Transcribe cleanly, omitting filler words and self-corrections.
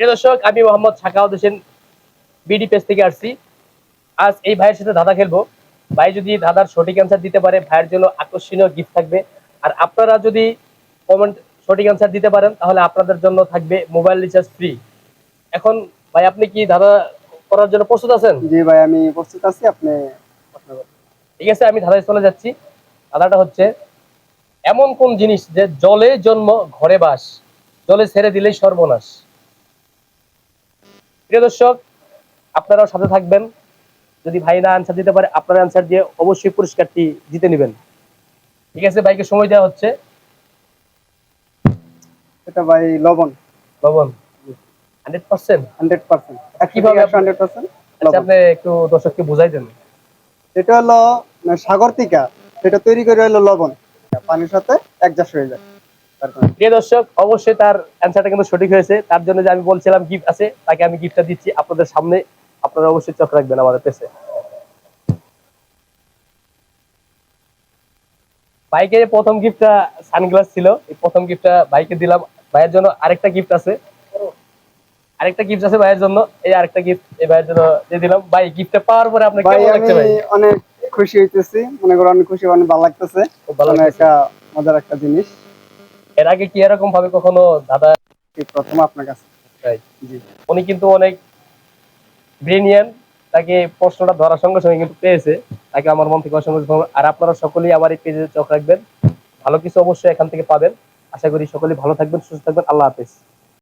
প্রিয় দর্শক, আমি মোহাম্মদ সাখাওয়াত হোসেন বিডি পেজ থেকে আসছি। আজ এই ভাইয়ের সাথে ধাঁধা খেলবো। ভাই যদি ধাঁধার সঠিক অ্যান্সার দিতে পারে, ভাইয়ের জন্য আকর্ষণীয় গিফট থাকবে। আর আপনারা যদি কমেন্ট সঠিক অ্যান্সার দিতে পারেন, তাহলে আপনাদের জন্য থাকবে মোবাইল রিচার্জ ফ্রি। এখন ভাই, আপনি কি ধাঁধা করার জন্য প্রস্তুত আছেন? জি ভাই, আমি প্রস্তুত আছি। আপনি প্রশ্ন করুন। ঠিক আছে, আমি ধাঁধায় চলে যাচ্ছি। ধাঁধাটা হচ্ছে, এমন কোন জিনিস যে জলে জন্ম ঘরে বাস, জলে ছেড়ে দিলেই সর্বনাশ। প্রিয় দর্শক, আপনারাও সাথে থাকবেন। যদি ভাই না আনসার দিতে পারে, আপনার আনসার দিয়ে অবশ্যই পুরস্কারটি জিতে নেবেন। ঠিক আছে, ভাইকে সময় দেওয়া হচ্ছে। এটা ভাই লবণ। লবণ? 100%? 100%, কিভাবে 100% আচ্ছা, লবণ। আপনি একটু দর্শককে বুঝাই দেন। এটা হলো সাগর থেকে সেটা তৈরি করে হলো লবণ, পানির সাথে অ্যাডজাস্ট হয়ে যায় তার কারণে। প্রিয় দর্শক, অবশ্যই তার অ্যান্সারটা কিন্তু সঠিক হয়েছে। তার জন্য যে আমি বলছিলাম গিফট আছে, তাকে আমি গিফটটা দিচ্ছি আপনাদের সামনে। আপনারা অবশ্যই চোখ রাখবেন আমাদের পেছে। বাইকে প্রথম গিফটটা সানগ্লাস ছিল। এই প্রথম গিফটটা বাইকে দিলাম। ভাইয়ের জন্য আরেকটা গিফট আছে। আরেকটা গিফট আছে ভাইয়ের জন্য। এই আরেকটা গিফট এই ভাইয়ের জন্য দিয়ে দিলাম। ভাই, গিফটটা পাওয়ার পরে আপনার ভাই কেমন আমি লাগছে ভাই? অনেক খুশি হইতেছি, মনে করো অনেক খুশি, অনেক ভালো লাগতেছে। খুব ভালো অনেক লাগতেছে। একটা মজার একটা জিনিস। এর আগে কি এরকম ভাবে কখনো দাদা? এই প্রথম আপনার কাছে। ভাই, জি। উনি কিন্তু অনেক ব্রিলিয়ান্ট। তাকে প্রশ্নটা ধরার সঙ্গে সঙ্গে কিন্তু পেয়েছে। তাকে আমার মন থেকে অসংখ্য ধন্যবাদ। আর আপনারা সকলেই আমার এই পেজে চোখ রাখবেন। ভালো কিছু অবশ্যই এখান থেকে পাবেন। আশা করি সকলেই ভালো থাকবেন, সুস্থ থাকবেন। আল্লাহ হাফেজ।